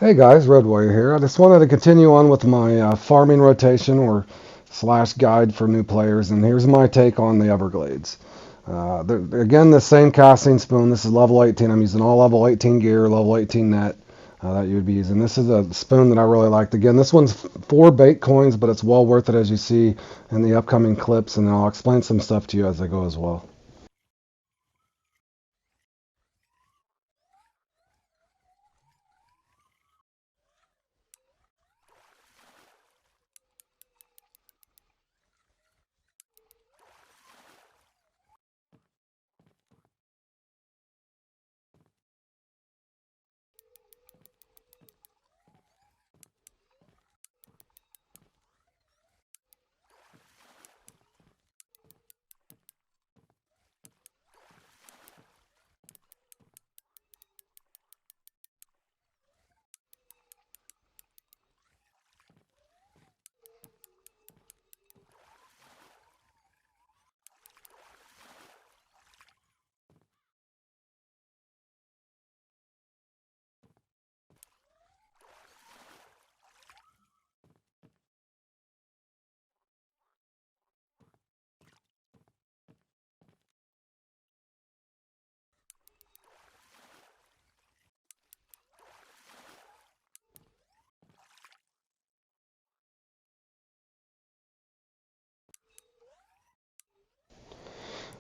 Hey guys, Road Warrior here. I just wanted to continue on with my farming rotation or slash guide for new players, and here's my take on the Everglades. Again, the same casting spoon. This is level 18. I'm using all level 18 gear, level 18 net that you would be using. This is a spoon that I really liked. Again, this one's 4 bait coins, but it's well worth it as you see in the upcoming clips, and I'll explain some stuff to you as I go as well.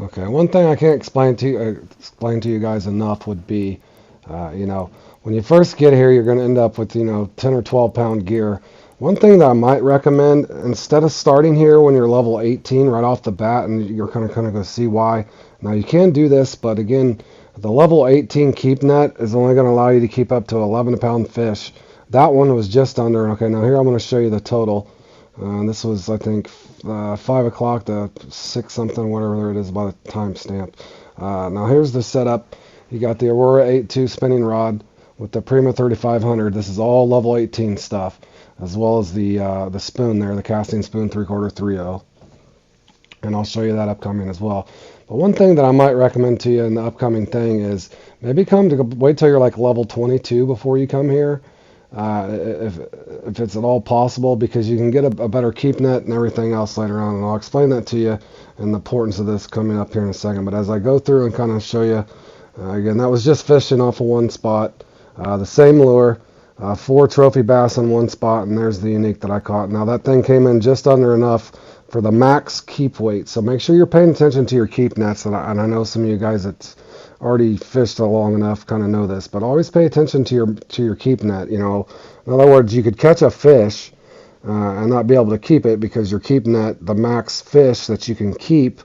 Okay, one thing I can't explain to you guys enough would be, when you first get here, you're going to end up with 10 or 12 pound gear. One thing that I might recommend, instead of starting here when you're level 18 right off the bat, and you're kind of going to see why. Now you can do this, but again, the level 18 keep net is only going to allow you to keep up to 11 pound fish. That one was just under. Okay, now here I'm going to show you the total. This was, I think, 5 o'clock to 6 something, whatever it is by the timestamp. Now here's the setup. You got the Aurora 8.2 spinning rod with the Prima 3500. This is all level 18 stuff, as well as the spoon there, the casting spoon 3/4 3/0. And I'll show you that upcoming as well. But one thing that I might recommend to you in the upcoming thing is maybe wait till you're like level 22 before you come here, if it's at all possible, because you can get a better keep net and everything else later on, and I'll explain that to you and the importance of this coming up here in a second. But as I go through and kind of show you, again, that was just fishing off of one spot, the same lure, 4 trophy bass in one spot, and there's the unique that I caught. Now that thing came in just under enough for the max keep weight, so make sure you're paying attention to your keep nets, and I know some of you guys that's already fished long enough kind of know this, but always pay attention to your keep net. In other words, you could catch a fish and not be able to keep it because your keep net, the max fish that you can keep,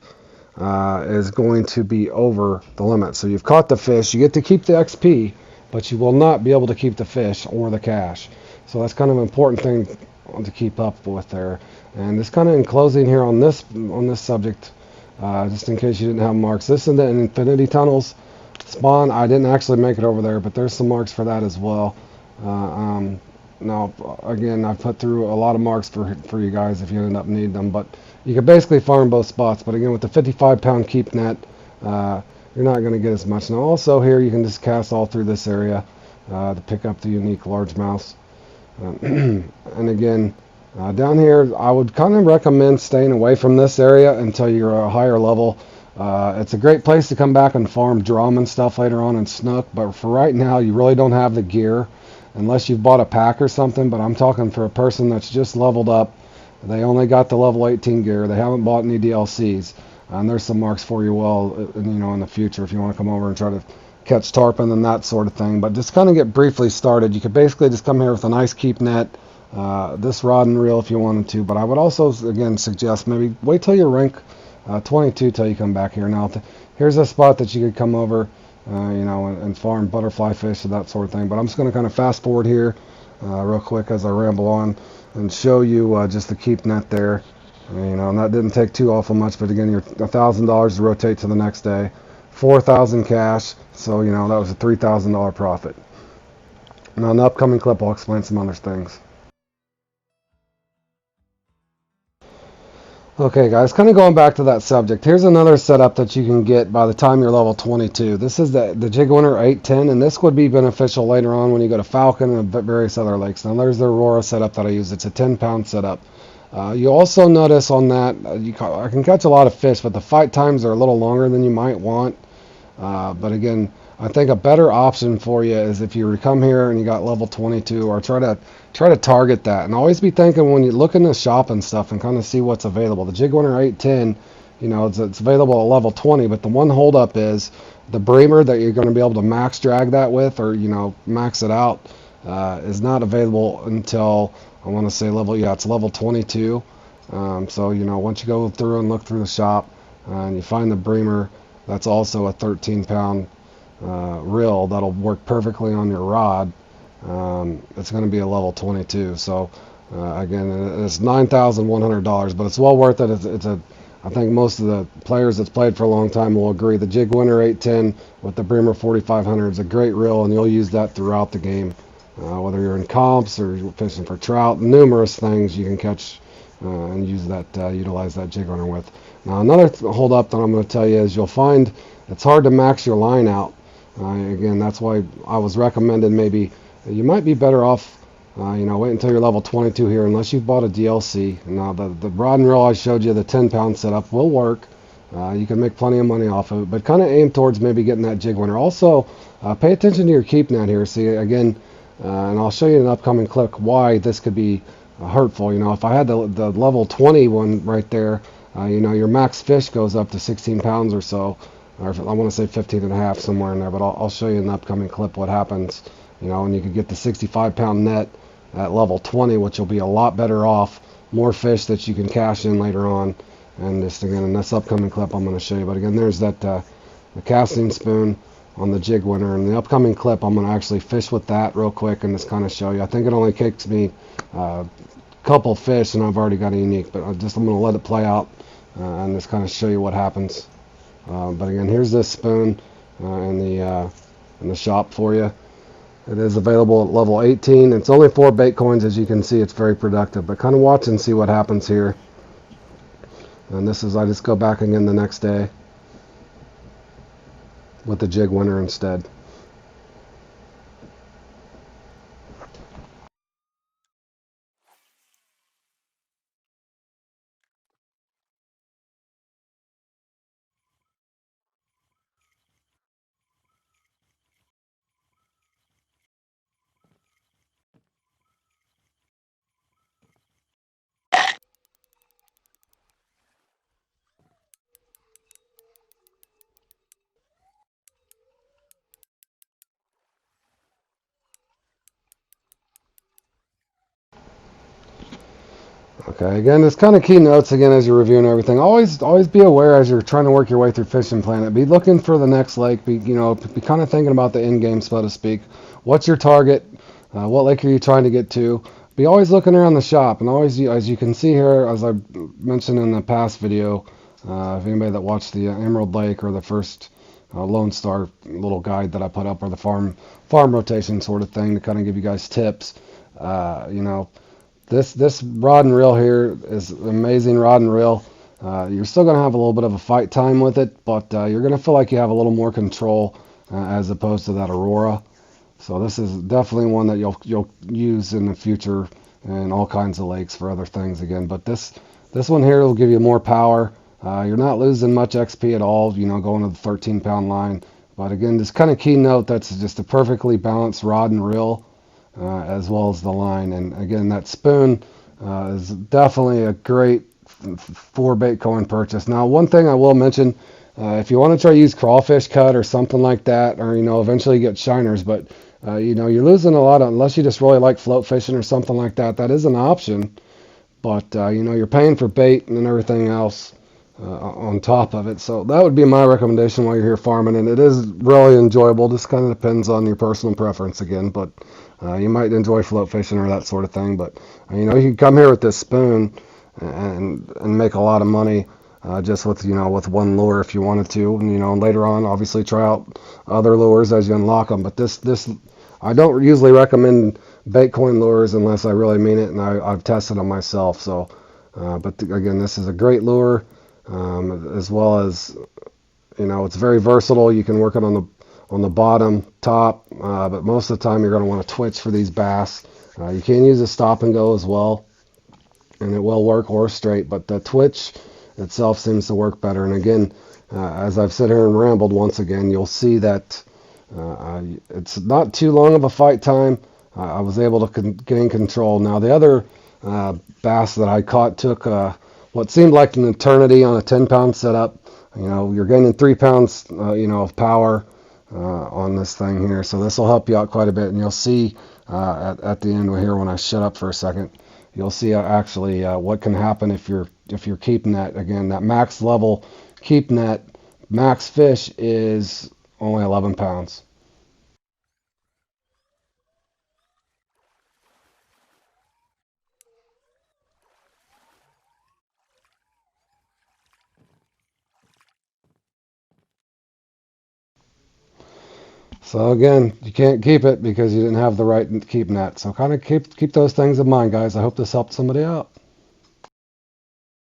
is going to be over the limit. So you've caught the fish, you get to keep the XP, but you will not be able to keep the fish or the cash. So that's kind of an important thing to keep up with there. And just kind of in closing here on this subject, just in case you didn't have marks, this is the Infinity Tunnels spawn. I didn't actually make it over there, but there's some marks for that as well. Now, again, I've put through a lot of marks for you guys if you end up needing them, but you can basically farm both spots. But again, with the 55-pound keep net, you're not going to get as much. Now, also here, you can just cast all through this area to pick up the unique largemouths. And again, down here, I would kind of recommend staying away from this area until you're a higher level. It's a great place to come back and farm drum and stuff later on and snook, but for right now, you really don't have the gear unless you've bought a pack or something. But I'm talking for a person that's just leveled up. They only got the level 18 gear. They haven't bought any DLCs. And there's some marks for you in the future if you want to come over and try to catch tarpon and that sort of thing. But just kind of get briefly started. You could basically just come here with a nice keep net, this rod and reel if you wanted to. But I would also, again, suggest maybe wait till you rank 22 till you come back here. Now, here's a spot that you could come over, and farm butterfly fish and that sort of thing. But I'm just going to kind of fast forward here real quick as I ramble on and show you just the keep net there. And that didn't take too awful much, but again, you're $1,000 to rotate to the next day, 4,000 cash, so that was a $3,000 profit. Now in the upcoming clip, I'll explain some other things. Okay, guys, kind of going back to that subject. Here's another setup that you can get by the time you're level 22. This is the Jig Winner 810, and this would be beneficial later on when you go to Falcon and various other lakes. Now, there's the Aurora setup that I use. It's a 10-pound setup. You also notice on that, I can catch a lot of fish, but the fight times are a little longer than you might want. But again, I think a better option for you is if you come here and you got level 22, or try to target that, and always be thinking when you look in the shop and stuff and kind of see what's available. The Jig Winner 810, it's available at level 20, but the one holdup is the breamer that you're going to be able to max drag that with, or max it out, is not available until I want to say it's level 22. So once you go through and look through the shop and you find the breamer, that's also a 13-pound reel that'll work perfectly on your rod. It's going to be a level 22. So again, it's $9,100, but it's well worth it. I think most of the players that's played for a long time will agree. The Jig Winner 810 with the Breamer 4500 is a great reel, and you'll use that throughout the game, whether you're in comps or you're fishing for trout. Numerous things you can catch and utilize that Jig Winner with. Now, another hold up that I'm going to tell you is you'll find it's hard to max your line out. Again, that's why I was recommended maybe you might be better off, wait until you're level 22 here, unless you've bought a DLC. Now, the rod and reel I showed you, the 10-pound setup, will work. You can make plenty of money off of it, but kind of aim towards maybe getting that Jig Winner. Also, pay attention to your keep net here. See, again, and I'll show you in an upcoming clip why this could be hurtful. If I had the level 20 one right there, your max fish goes up to 16 pounds or so, or I want to say 15 and a half, somewhere in there, but I'll show you in an upcoming clip what happens, and you could get the 65-pound net at level 20, which will be a lot better off, more fish that you can cash in later on. And just again, in this upcoming clip, I'm going to show you. But again, there's that the casting spoon on the Jig Winner. In the upcoming clip, I'm going to actually fish with that real quick and just kind of show you. I think it only takes me a couple fish, and I've already got a unique. But I'm going to let it play out and just kind of show you what happens. But again, here's this spoon in the shop for you. It is available at level 18. It's only 4 bait coins, as you can see. It's very productive. But kind of watch and see what happens here. And this is, I just go back again the next day with the Jig Winner instead. Okay, again, it's kind of key notes again as you're reviewing everything. Always be aware as you're trying to work your way through Fishing Planet. Be looking for the next lake. Be kind of thinking about the end game, so to speak. What's your target? What lake are you trying to get to? Be always looking around the shop, and always, as you can see here, as I mentioned in the past video, if anybody that watched the Emerald Lake or the first Lone Star little guide that I put up, or the farm rotation sort of thing to kind of give you guys tips, This rod and reel here is an amazing rod and reel. You're still going to have a little bit of a fight time with it, but you're going to feel like you have a little more control as opposed to that Aurora. So this is definitely one that you'll use in the future in all kinds of lakes for other things again. But this one here will give you more power. You're not losing much XP at all, going to the 13-pound line. But again, this kind of key note, that's just a perfectly balanced rod and reel. As well as the line. And again, that spoon is definitely a great 4 bait coin purchase. Now, one thing I will mention, if you want to try to use crawfish cut or something like that, or eventually get shiners, but you're losing a lot unless you just really like float fishing or something like that. That is an option, but you're paying for bait and everything else on top of it. So that would be my recommendation while you're here farming, and it is really enjoyable. Just kind of depends on your personal preference again, but you might enjoy float fishing or that sort of thing. But you can come here with this spoon and make a lot of money just with with one lure if you wanted to, and later on obviously try out other lures as you unlock them. But this I don't usually recommend bait coin lures unless I really mean it, and I've tested them myself. So Again, this is a great lure, as well as it's very versatile. You can work it on the bottom, top, but most of the time you're going to want to twitch for these bass. You can use a stop and go as well, and it will work, or straight, but the twitch itself seems to work better. And again, as I've sat here and rambled once again, you'll see that it's not too long of a fight time. I was able to gain control. Now, the other bass that I caught took what seemed like an eternity on a 10-pound setup. You're gaining 3 pounds, of power on this thing here. So this will help you out quite a bit. And you'll see at the end here when I shut up for a second, you'll see actually what can happen if you're keeping that, again, that max level. Keeping that max fish is only 11 pounds. So again, you can't keep it because you didn't have the right keep net. So kind of keep those things in mind, guys. I hope this helped somebody out.